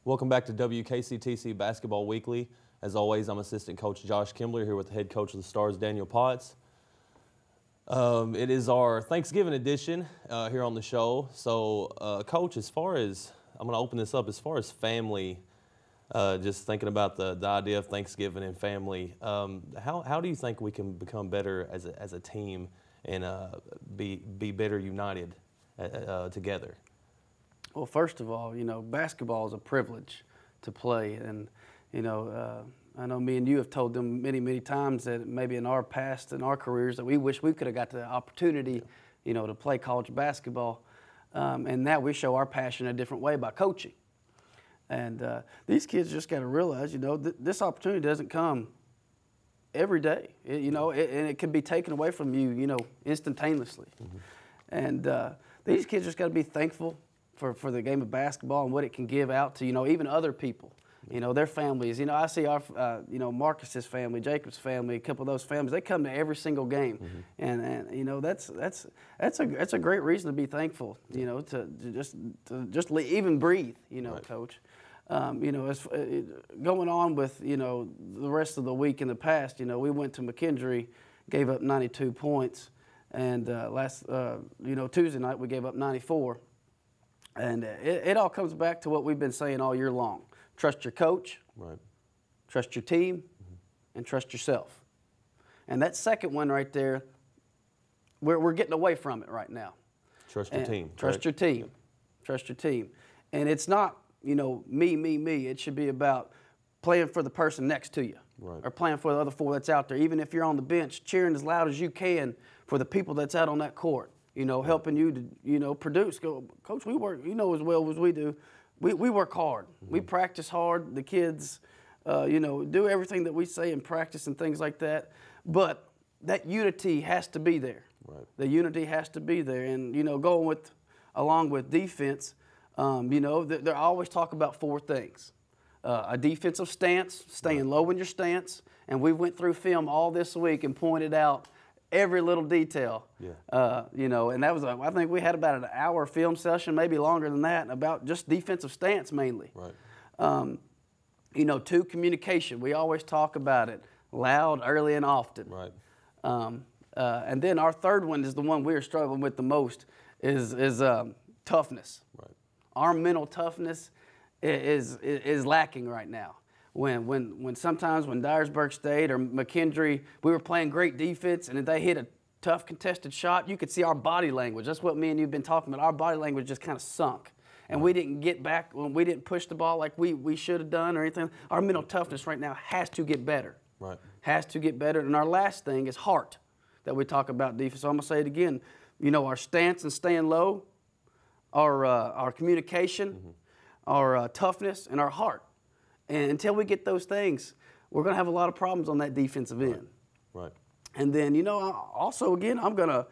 Welcome back to WKCTC Basketball Weekly. As always, I'm assistant coach Josh Kimbler here with the head coach of the Stars, Daniel Potts. It is our Thanksgiving edition here on the show. So, Coach, as far as, I'm going to open this up, as far as family, just thinking about the idea of Thanksgiving and family, how do you think we can become better as a team and be better united together? Well, first of all, basketball is a privilege to play. And, I know me and you have told them many, many times that maybe in our past, in our careers, that we wish we could have got the opportunity, to play college basketball. And now we show our passion in a different way by coaching. And these kids just got to realize, this opportunity doesn't come every day, and it can be taken away from you, instantaneously. Mm-hmm. And these kids just got to be thankful for the game of basketball and what it can give out to, even other people, their families. I see our, Marcus's family, Jacob's family, a couple of those families, they come to every single game. Mm-hmm. And that's a great reason to be thankful, to just even breathe, right. Coach. As going on with, the rest of the week in the past, we went to McKendree, gave up 92 points, and Tuesday night we gave up 94. And it all comes back to what we've been saying all year long. Trust your coach, right. Trust your team, mm-hmm. and trust yourself. And that second one right there, we're getting away from it right now. Trust your team. Trust your team. Yep. Trust your team. And it's not, me. It should be about playing for the person next to you, right. Or playing for the other four that's out there. Even if you're on the bench, cheering as loud as you can for the people that's out on that court. Helping you to, produce. Go, Coach, we work, as well as we do. We work hard. Mm-hmm. We practice hard. The kids, do everything that we say in practice and things like that. But that unity has to be there. Right. The unity has to be there. And, going along with defense, they always talk about four things. A defensive stance, staying right. low in your stance. And we went through film all this week and pointed out every little detail, yeah. And that was, I think we had about an hour film session, maybe longer than that, about just defensive stance mainly. Right. Two, communication. We always talk about it, loud, early, and often. Right. And then our third one is the one we're struggling with the most, is toughness. Right. Our mental toughness is lacking right now. When sometimes when Dyersburg State or McKendree, we were playing great defense, and if they hit a tough contested shot, you could see our body language. That's what me and you have been talking about. Our body language just kind of sunk. And we didn't get back, when we didn't push the ball like we should have done or anything. Our mental toughness right now has to get better. Right. Has to get better. And our last thing is heart that we talk about defense. So I'm going to say it again. Our stance and staying low, our communication, mm-hmm. our toughness, and our heart. And until we get those things, we're going to have a lot of problems on that defensive end. Right. And then, also again, I'm gonna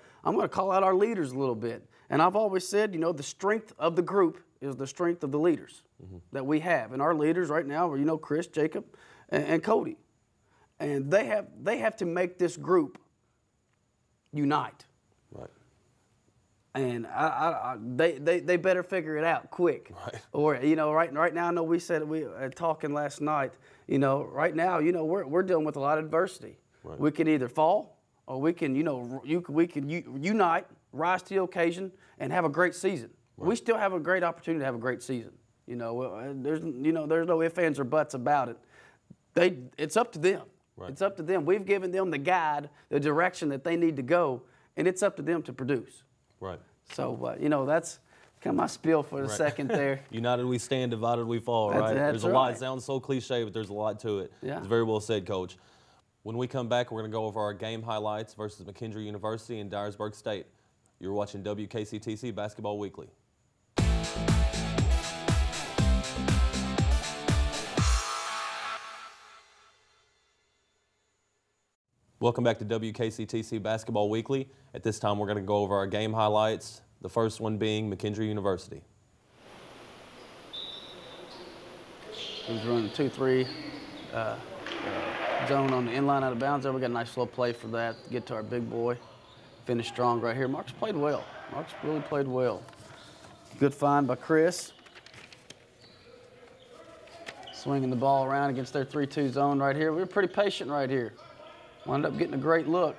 call out our leaders a little bit. And I've always said, the strength of the group is the strength of the leaders mm-hmm. that we have. And our leaders right now are, Chris, Jacob, and Cody. And they have to make this group unite. Right. And they better figure it out quick. Right. Or, right now, I know we said, we talking last night, right now, we're dealing with a lot of adversity. Right. We can either fall or we can, we can unite, rise to the occasion, and have a great season. Right. We still have a great opportunity to have a great season. There's no ifs, ands, or buts about it. It's up to them. Right. It's up to them. We've given them the guide, the direction that they need to go, and it's up to them to produce. Right. So, that's kind of my spiel for the right. second there. United we stand, divided we fall, right? There's a lot. It sounds so cliche, but there's a lot to it. Yeah. It's very well said, Coach. When we come back, we're going to go over our game highlights versus McKendree University and Dyersburg State. You're watching WKCTC Basketball Weekly. Welcome back to WKCTC Basketball Weekly. At this time, we're going to go over our game highlights, the first one being McKendree University. He's running 2-3 zone on the inline out of bounds there. We got a nice little play for that. Get to our big boy. Finish strong right here. Mark's played well. Mark's really played well. Good find by Chris. Swinging the ball around against their 3-2 zone right here. We were pretty patient right here. Wound up getting a great look.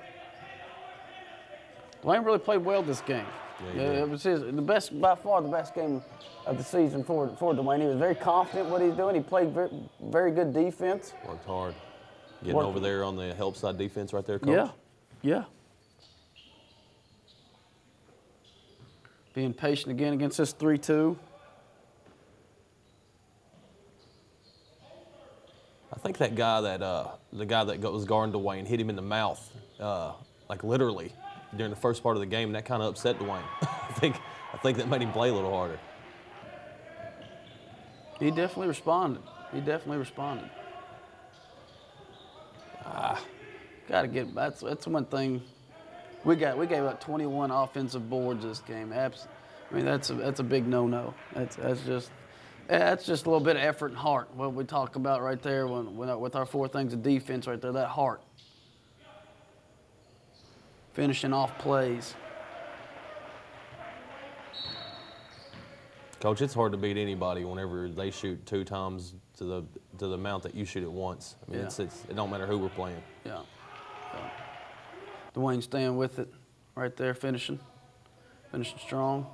Dwayne really played well this game. Yeah, it was by far the best game of the season for Dwayne. He was very confident what he's doing. He played very good defense. Worked hard. Getting over there on the help side defense right there, Coach. Yeah. Being patient again against this 3-2. I think that guy the guy that was guarding Dwayne hit him in the mouth, like literally, during the first part of the game, and that kind of upset Dwayne. I think that made him play a little harder. He definitely responded. Got to get. That's one thing. We gave up 21 offensive boards this game. I mean, that's a big no-no. That's just a little bit of effort and heart. What we talk about right there with our 4 things of defense right there, that heart. Finishing off plays. Coach, it's hard to beat anybody whenever they shoot 2 times to the amount that you shoot at once. I mean, it don't matter who we're playing. Yeah. Dwayne staying with it right there, finishing strong.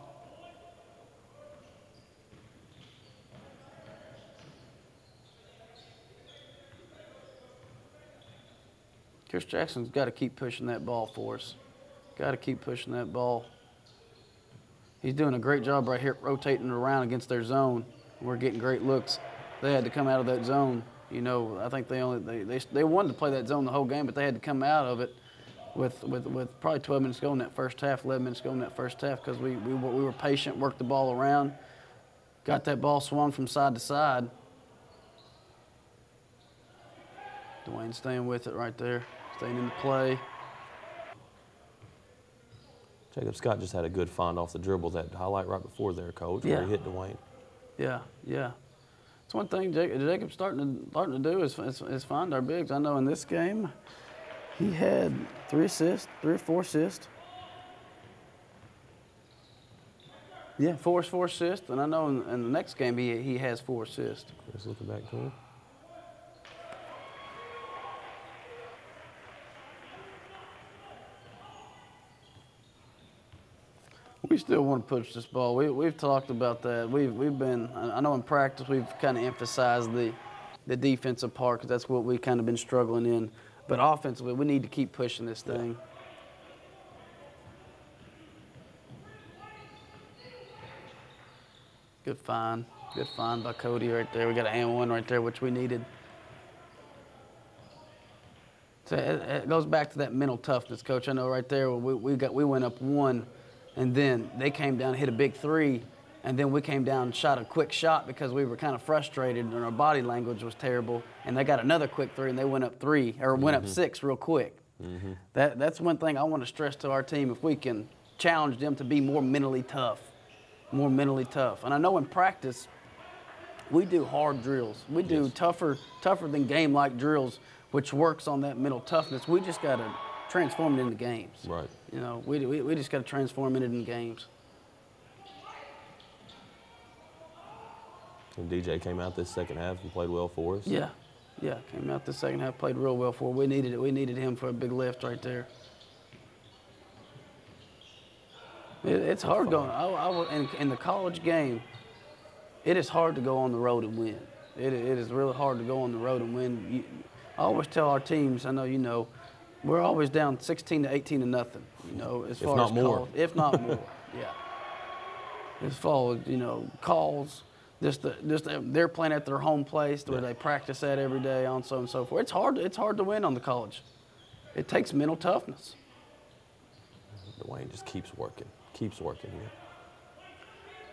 Chris Jackson's got to keep pushing that ball for us. Got to keep pushing that ball. He's doing a great job right here rotating around against their zone. We're getting great looks. They had to come out of that zone. You know, I think they wanted to play that zone the whole game, but they had to come out of it with probably 12 minutes to go in that first half, 11 minutes to go in that first half, because we were patient, worked the ball around, got that ball swung from side to side. Dwayne staying with it right there, staying in the play. Jacob Scott just had a good find off the dribble, that highlight right before there, Coach, where he hit Dwayne. Yeah. It's one thing Jacob's starting to do is find our bigs. I know in this game, he had 3 or 4 assists. Yeah, 4 assists, and I know in the next game he has 4 assists. Just looking back to him. We still want to push this ball. We've talked about that. We've been. I know in practice we've kind of emphasized the defensive part because that's what we've kind of been struggling in. But offensively, we need to keep pushing this thing. Good find by Cody right there. We got an and one right there, which we needed. So it goes back to that mental toughness, Coach. I know right there we went up 1. And then they came down and hit a big 3, and then we came down and shot a quick shot because we were kind of frustrated and our body language was terrible. And they got another quick 3, and they went up 3 or went up 6 real quick. That's one thing I want to stress to our team, if we can challenge them to be more mentally tough. And I know in practice we do hard drills. We do tougher than game-like drills, which works on that mental toughness. We just got to transform it into games. Right. You know, we just got to transform it into games. And DJ came out this second half and played well for us. Yeah, came out this second half, played real well for us. We needed it. We needed him for a big lift right there. It's hard going. In the college game, it is hard to go on the road and win. It is really hard to go on the road and win. I always tell our teams, I know you know, we're always down 16 to 18 to nothing, you know, as far as calls. If not more, yeah. As far as, you know, calls, they're playing at their home place where they practice at every day, on so and so forth. It's hard to win on the college. It takes mental toughness. Dwayne just keeps working here.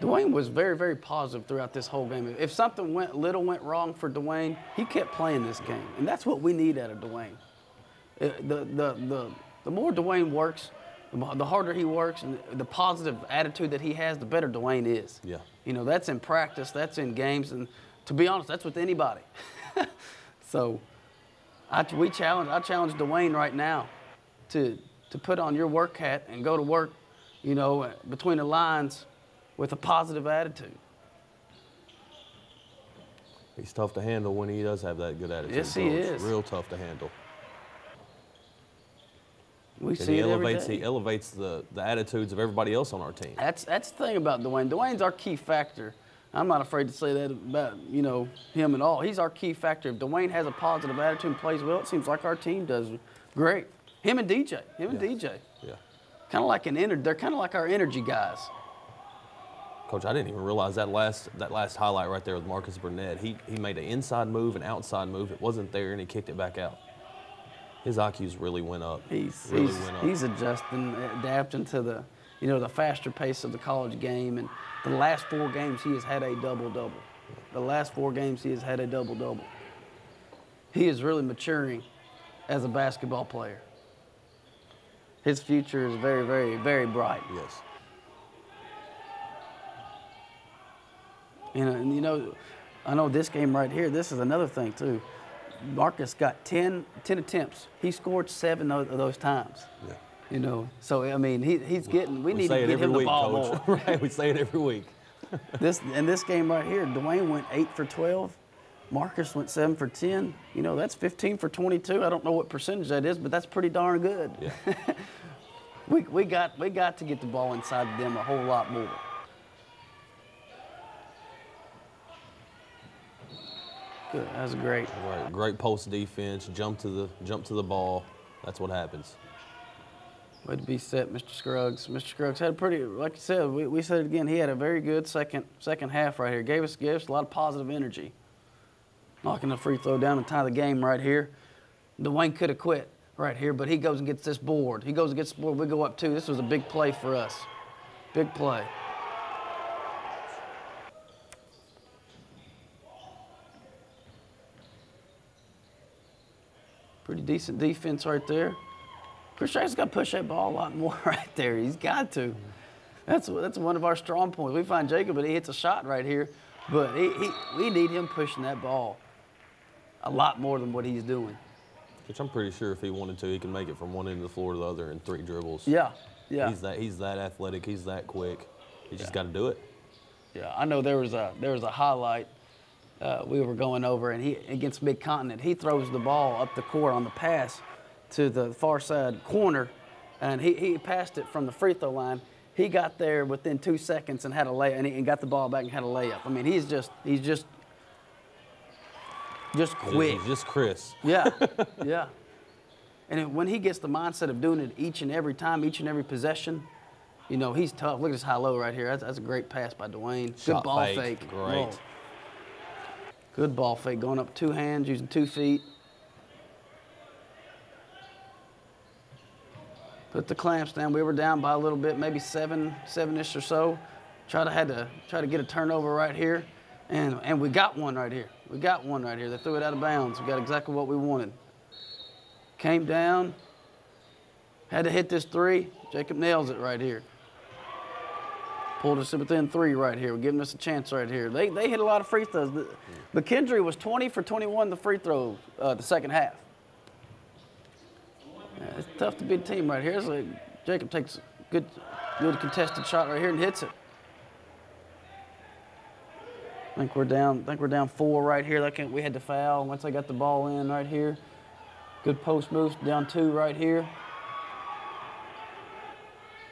Dwayne was very, very positive throughout this whole game. If something went wrong for Dwayne, he kept playing this game, and that's what we need out of Dwayne. The more Dwayne works, the harder he works, and the positive attitude that he has, the better Dwayne is. Yeah. You know, that's in practice, that's in games, and to be honest, that's with anybody. So I challenge Dwayne right now to put on your work hat and go to work, you know, between the lines with a positive attitude. He's tough to handle when he does have that good attitude. Yes, he is. Real tough to handle. We see it every day. He elevates the attitudes of everybody else on our team. That's the thing about Dwayne. Dwayne's our key factor. I'm not afraid to say that about, you know, him at all. He's our key factor. If Dwayne has a positive attitude and plays well, it seems like our team does great. Him and DJ. Yeah. Kind of like they're kind of like our energy guys. Coach, I didn't even realize that last highlight right there with Marcus Burnett. He made an inside move, an outside move. It wasn't there, and he kicked it back out. His IQs really went up. He's adjusting, adapting to the faster pace of the college game. And the last 4 games, he has had a double-double. The last 4 games, he has had a double-double. He is really maturing as a basketball player. His future is very, very, very bright. Yes. And you know, I know this game right here, this is another thing too. Marcus got 10 attempts. He scored 7 of those times. Yeah. You know, so I mean, we need to get him the ball more. Right, we say it every week. This game right here, Dwayne went 8 for 12. Marcus went 7 for 10. You know, that's 15 for 22. I don't know what percentage that is, but that's pretty darn good. Yeah. we got to get the ball inside them a whole lot more. Good. That was great. Right. Great post defense. Jump to the ball. That's what happens. Way to be set, Mr. Scruggs. Mr. Scruggs had a pretty, like you said, we said it again. He had a very good second half right here. Gave us a lot of positive energy. Knocking the free throw down and tie the game right here. Dwayne could have quit right here, but he goes and gets this board. We go up 2. This was a big play for us. Big play. Pretty decent defense right there. Chris Jackson's got to push that ball a lot more right there. He's got to. That's one of our strong points. We find Jacob, but he hits a shot right here. But we need him pushing that ball a lot more than what he's doing. Which I'm pretty sure if he wanted to, he can make it from one end of the floor to the other in 3 dribbles. Yeah. He's that athletic. He's that quick. He's just got to do it. Yeah, I know there was a highlight we were going over, and against Mid-Continent, he throws the ball up the court on the pass to the far side corner, and he passed it from the free throw line. He got there within 2 seconds and had a lay, and got the ball back and had a layup. I mean, he's just quick. He's just Chris. Yeah, yeah. And when he gets the mindset of doing it each and every time, each and every possession, you know, he's tough. Look at this high-low right here. That's a great pass by Dwayne. Good ball fake. Great. Whoa. Good ball fake, going up 2 hands, using 2 feet. Put the clamps down. We were down by a little bit, maybe 7-ish or so. Try to get a turnover right here, and we got one right here. They threw it out of bounds. We got exactly what we wanted. Came down, had to hit this 3. Jacob nails it right here. Pulled us within 3 right here. We're giving us a chance right here. They hit a lot of free throws. McKendree was 20 for 21 the free throw the second half. Yeah, it's tough to beat a team right here. So Jacob takes a good contested shot right here and hits it. I think we're down 4 right here. We had to foul once I got the ball in right here. Good post moves, down 2 right here.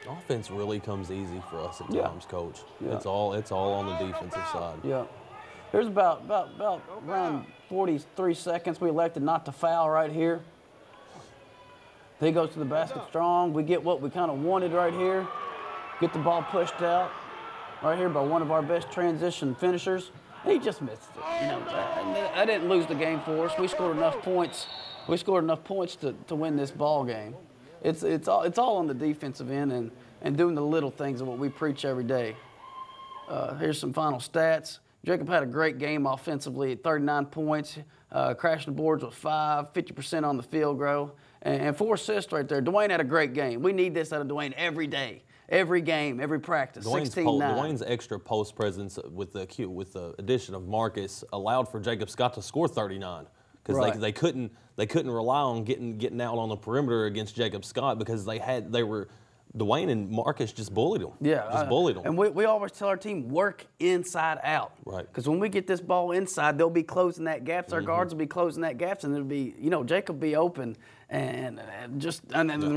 Offense really comes easy for us at times, Coach. Yeah. It's all on the defensive side. Yeah. There's about around 43 seconds. We elected not to foul right here. He goes to the basket strong. We get what we kind of wanted right here. Get the ball pushed out right here by one of our best transition finishers. He just missed it. You know, that didn't lose the game for us. We scored enough points. We scored enough points to win this ball game. It's all on the defensive end and doing the little things of what we preach every day. Here's some final stats. Jacob had a great game offensively at 39 points, crashing the boards with 5, 50% on the field goal, and 4 assists right there. Dwayne had a great game. We need this out of Dwayne every day, every game, every practice. Dwayne's extra post presence with the addition of Marcus allowed for Jacob Scott to score 39 because they couldn't rely on getting out on the perimeter against Jacob Scott because they were Dwayne and Marcus just bullied them. Yeah. Just bullied them. And we always tell our team, work inside out. Right. Because when we get this ball inside, they'll be closing that gaps. Our guards will be closing that gaps, and it'll be, Jacob will be open. And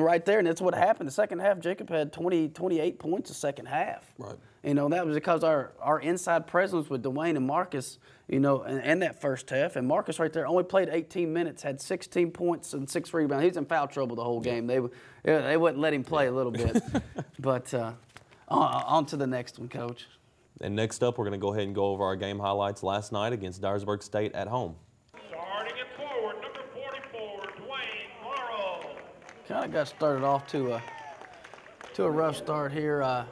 right there, and that's what happened. The second half, Jacob had 28 points the second half. Right. That was because our inside presence with Dwayne and Marcus, and that first half. And Marcus right there only played 18 minutes, had 16 points and 6 rebounds. He was in foul trouble the whole game. They wouldn't let him play a little bit. But on to the next one, Coach. And next up, we're going to go ahead and go over our game highlights last night against Dyersburg State at home. Starting at forward, number 44, Dwayne Morrow. Kind of got started off to a rough start here.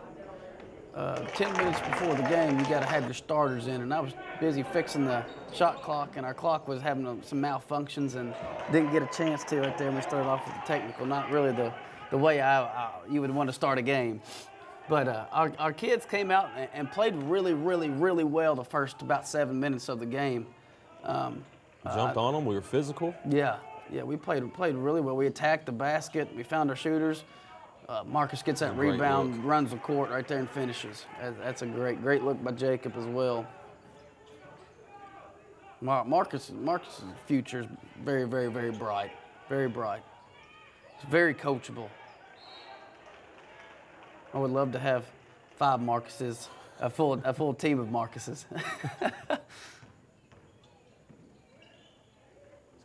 10 minutes before the game, you got to have your starters in, and I was busy fixing the shot clock, and our clock was having some malfunctions and didn't get a chance to right there. And we started off with the technical, not really the way you would want to start a game. But our kids came out and played really, really, really well the first about 7 minutes of the game. Jumped on them. We were physical. Yeah, we played really well. We attacked the basket. We found our shooters. Marcus gets that rebound, runs the court right there and finishes. That's a great look by Jacob as well. Marcus's future is very, very, very bright. Very bright. He's very coachable. I would love to have 5 Marcuses, a full team of Marcuses.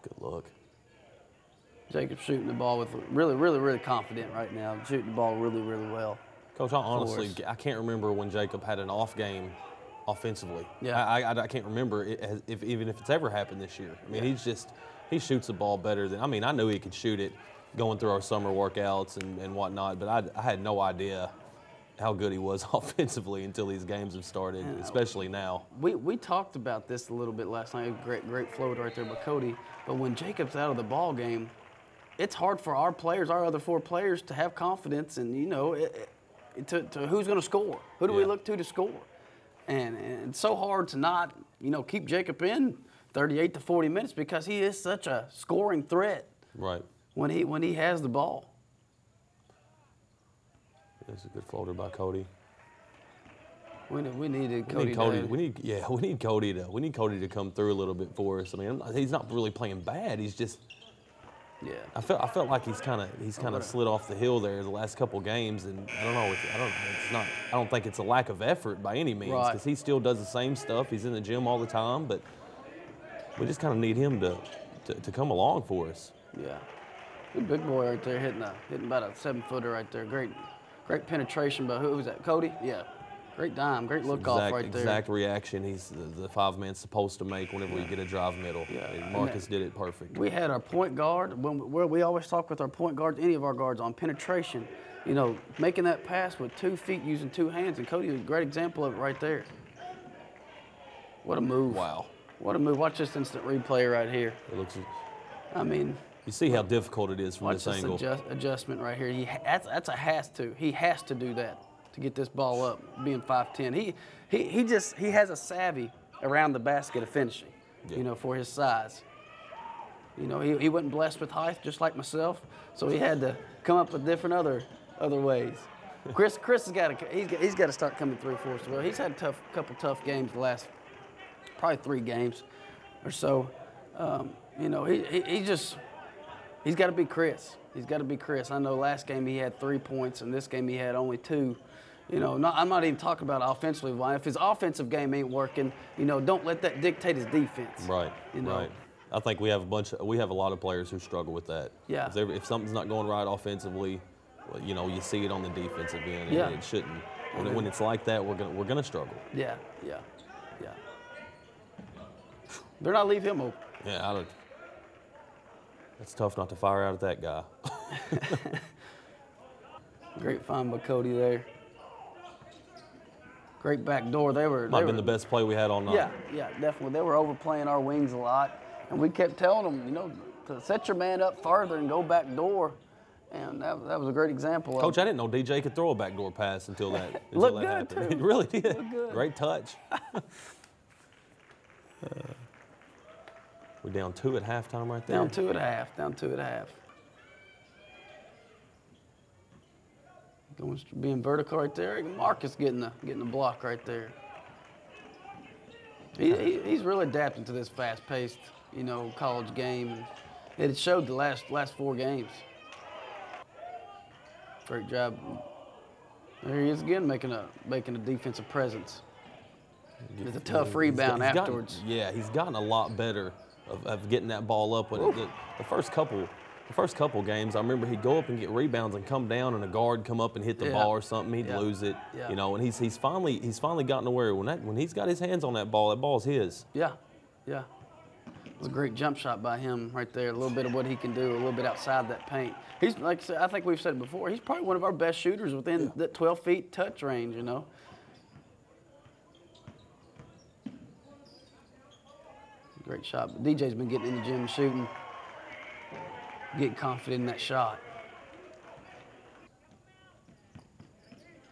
Good look. Jacob's shooting the ball with really, really, really confident right now. Shooting the ball really, really well. Coach, I can't remember when Jacob had an off game offensively. Yeah. I can't remember even if it's ever happened this year. I mean, he shoots the ball better than, I knew he could shoot it going through our summer workouts and whatnot, but I had no idea how good he was offensively until these games have started, especially now. We talked about this a little bit last night. Great float right there by Cody. But when Jacob's out of the ball game, it's hard for our players, our other 4 players, to have confidence and, to who's going to score. Who do we look to score? And it's so hard to not, keep Jacob in 38 to 40 minutes because he is such a scoring threat. Right. When he has the ball. That's a good floater by Cody. We needed Cody. We need Cody to come through a little bit for us. He's not really playing bad. He's just. Yeah. I felt like he's kind of slid off the hill there the last couple games, and I don't know. I don't think it's a lack of effort by any means because he still does the same stuff. He's in the gym all the time, but we just kind of need him to come along for us. Yeah. Good big boy right there hitting about a 7-footer right there. Great penetration by who was that? Cody? Yeah. Great dime. Great look off right there. Exact reaction he's the 5-man's supposed to make whenever we get a drive middle. Yeah. And Marcus did it perfect. We had our point guard. We always talk with our point guards, any of our guards, on penetration. Making that pass with 2 feet using 2 hands. And Cody was a great example of it right there. What a move. Wow. What a move. Watch this instant replay right here. It looks. You see how difficult it is from this angle. Adjustment right here. That's a has to. He has to do that to get this ball up, being 5'10". He has a savvy around the basket of finishing, for his size. He wasn't blessed with height just like myself, so he had to come up with different other ways. Chris has got to start coming through for us as well. He's had a couple tough games the last probably 3 games or so. He's got to be Chris. He's got to be Chris. I know last game he had 3 points, and this game he had only 2. I'm not even talking about offensively. If his offensive game ain't working, don't let that dictate his defense. Right. Right. I think we have a lot of players who struggle with that. Yeah. If something's not going right offensively, well, you see it on the defensive end, and it shouldn't. When it's like that, we're gonna struggle. Yeah. Better not leave him open. Yeah. It's tough not to fire out at that guy. Great find by Cody there. Great back door. Might have been the best play we had all night. Yeah, definitely. They were overplaying our wings a lot, and we kept telling them, to set your man up further and go back door. And that was a great example. Coach, I didn't know DJ could throw a backdoor pass until that. Looked good happened. too. It really did. Looked good. Great touch. We're down 2 at halftime right there. Down 2 at half. Going being vertical right there. Marcus getting the block right there. He's really adapting to this fast-paced, college game. And it showed the last 4 games. Great job. There he is again, making a defensive presence. It's a tough rebound afterwards. He's gotten a lot better of getting that ball up. When the first couple games, I remember he'd go up and get rebounds and come down, and a guard come up and hit the ball or something. He'd lose it, And he's finally gotten to where when he's got his hands on that ball's his. Yeah. It was a great jump shot by him right there. A little bit of what he can do, a little bit outside that paint. He's like I said, I think we've said it before. He's probably one of our best shooters within that 12 feet touch range. Great shot. But DJ's been getting in the gym and shooting, getting confident in that shot.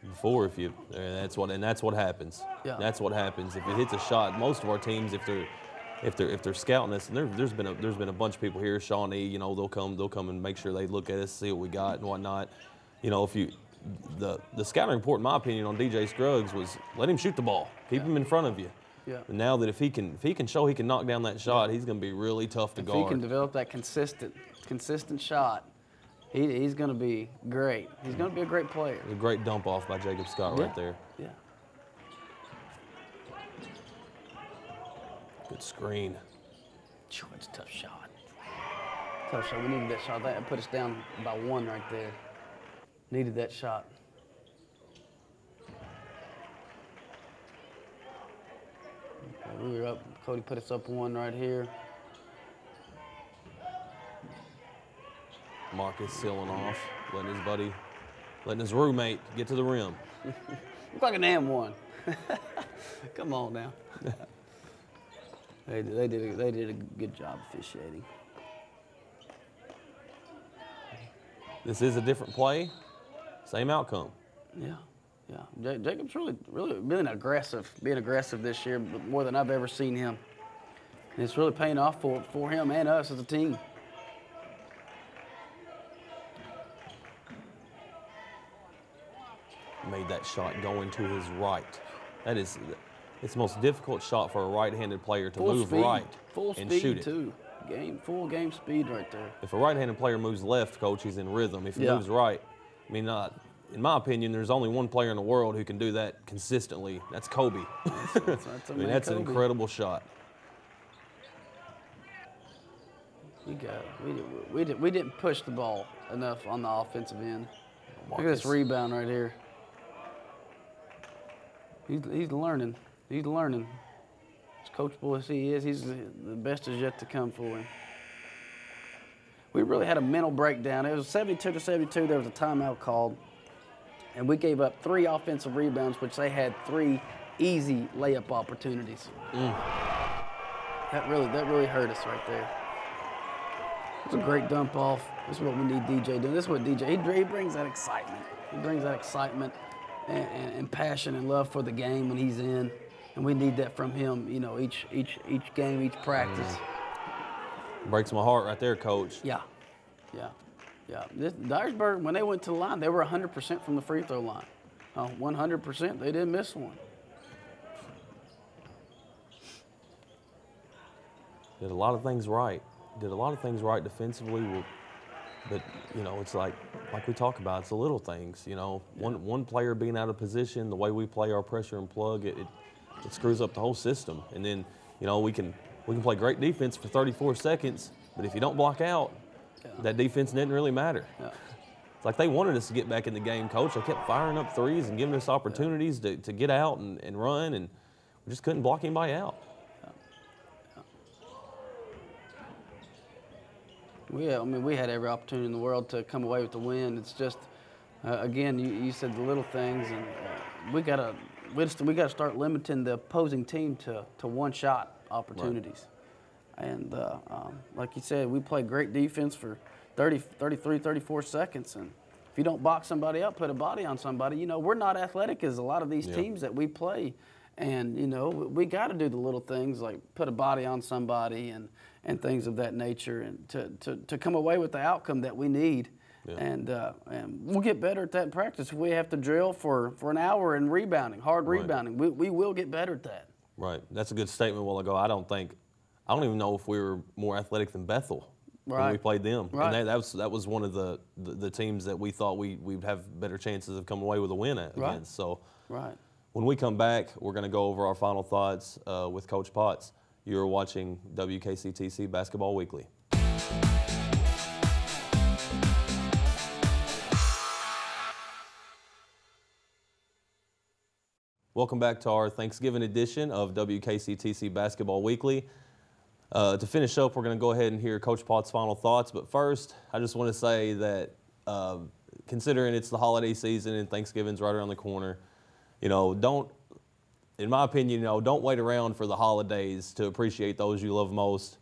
Before, that's what happens. Yeah. That's what happens if it hits a shot. Most of our teams, if they're scouting us, and there's been a bunch of people here, Shawnee, they'll come and make sure they look at us, see what we got and whatnot. The scouting report, in my opinion, on DJ Scruggs was let him shoot the ball, keep him in front of you. Yeah. And now that if he can show he can knock down that shot, he's going to be really tough to guard. If he can develop that consistent shot, he's going to be great. He's going to be a great player. A great dump off by Jacob Scott right there. Yeah. Good screen. It's a tough shot. Tough shot. We needed that shot. That put us down by 1 right there. Needed that shot. Okay, we were up. Cody put us up 1 right here. Marcus sealing off, letting his roommate get to the rim. Look like an M1. Come on now. They did a good job officiating. This is a different play, same outcome. Yeah. Jacob's really being aggressive this year, more than I've ever seen him. And it's really paying off for him and us as a team. Made that shot going to his right. It's the most difficult shot for a right-handed player to move right and shoot it. Too. Full game speed right there. If a right-handed player moves left, coach, he's in rhythm. If he moves right, in my opinion, there's only one player in the world who can do that consistently. That's Kobe. That's an incredible shot. We didn't push the ball enough on the offensive end. Look at this rebound right here. He's learning. He's learning. As coachable as he is, the best is yet to come for him. We really had a mental breakdown. It was 72-72. There was a timeout called, and we gave up 3 offensive rebounds, which they had 3 easy layup opportunities. That really hurt us right there. It's a great dump off. This is what we need DJ doing. This is what DJ, he brings that excitement. He brings that excitement and passion and love for the game when he's in. And we need that from him, each game, each practice. Breaks my heart right there, Coach. Yeah. Dyersburg, when they went to the line, they were 100% from the free throw line. 100%. They didn't miss one. Did a lot of things right. Defensively. But, it's like we talk about, it's the little things, One player being out of position, the way we play our pressure and plug, it screws up the whole system. And then, we can play great defense for 34 seconds, but if you don't block out, that defense didn't really matter. Yeah. It's like they wanted us to get back in the game, Coach. They kept firing up threes and giving us opportunities to get out and run, and we just couldn't block anybody out. We had every opportunity in the world to come away with the win. It's just, again, you said the little things, and we got to start limiting the opposing team to one-shot opportunities. Right. And like you said, we play great defense for 30, 33, 34 seconds, and if you don't box somebody up, put a body on somebody, we're not athletic as a lot of these teams that we play. And, we got to do the little things like put a body on somebody and things of that nature, and to come away with the outcome that we need And we'll get better at that in practice. If we have to drill for an hour in rebounding, hard rebounding, we will get better at that. Right. That's a good statement a while ago. I don't even know if we were more athletic than Bethel when we played them. Right. And that was one of the teams that we thought we'd have better chances of coming away with a win against. So when we come back, we're going to go over our final thoughts with Coach Potts. You're watching WKCTC Basketball Weekly. Welcome back to our Thanksgiving edition of WKCTC Basketball Weekly. To finish up, we're going to go ahead and hear Coach Potts' final thoughts. But first, I just want to say that considering it's the holiday season and Thanksgiving's right around the corner, in my opinion, don't wait around for the holidays to appreciate those you love most.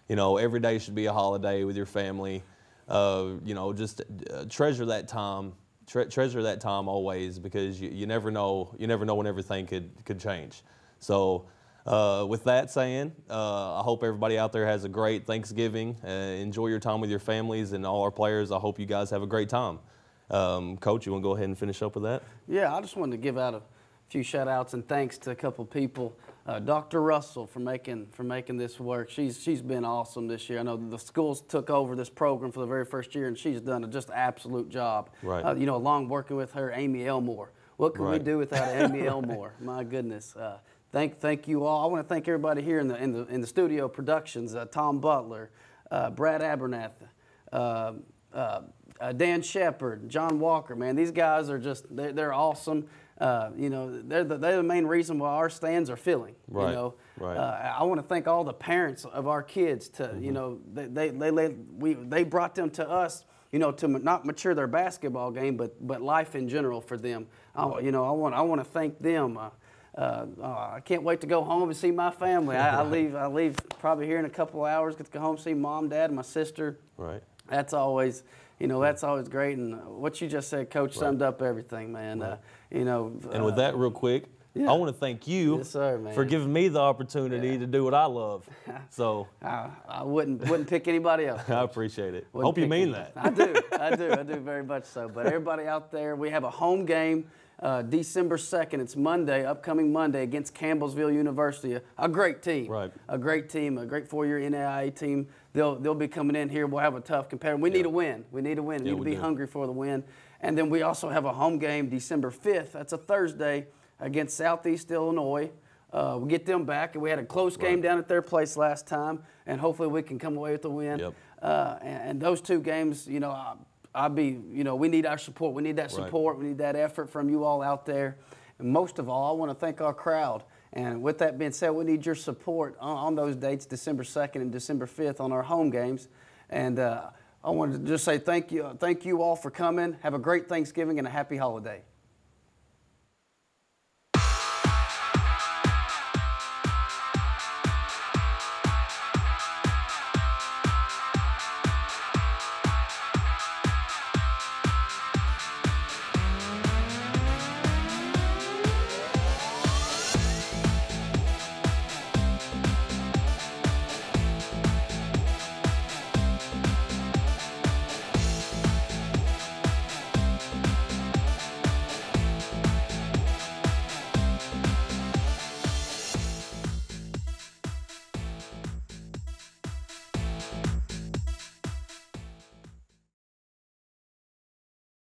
Every day should be a holiday with your family. Just treasure that time. Treasure that time always, because you never know when everything could change. So with that saying, I hope everybody out there has a great Thanksgiving. Enjoy your time with your families, and all our players, I hope you guys have a great time. Coach, you want to go ahead and finish up with that? Yeah, I just wanted to give out a few shout outs and thanks to a couple people. Dr. Russell for making this work. She's been awesome this year. I know the schools took over this program for the very first year, and she's done a just absolute job. Right. Along working with her, Amy Elmore. What can we do without Amy Elmore? My goodness. Thank you all. I want to thank everybody here in the studio productions. Tom Butler, Brad Abernathy, Dan Shepard, John Walker. Man, these guys are they're awesome. They're the main reason why our stands are filling. Right. I want to thank all the parents of our kids. They brought them to us. To not mature their basketball game, but life in general for them. I want to thank them. I can't wait to go home and see my family. I leave probably here in a couple of hours. Get to go home, see Mom, Dad, and my sister. Right. That's always. That's always great, and what you just said, Coach, summed up everything, man. And with that, real quick, I want to thank you for giving me the opportunity to do what I love. So I wouldn't pick anybody else. I appreciate it. Hope you mean that. I do very much so. But everybody out there, we have a home game. December 2nd, it's Monday, upcoming Monday, against Campbellsville University. A great team. Right. A great team, a great four-year NAIA team. They'll be coming in here. We'll have a tough competitor. We need a win. We need a win. We need to be hungry for the win. And then we also have a home game December 5th. That's a Thursday against Southeast Illinois. We'll get them back. And we had a close game down at their place last time, and hopefully we can come away with a win. Yep. And those two games, we need our support. We need that support. We need that effort from you all out there. And most of all, I want to thank our crowd. And with that being said, we need your support on those dates, December 2nd and December 5th on our home games. And I wanted to just say thank you all for coming. Have a great Thanksgiving and a happy holiday.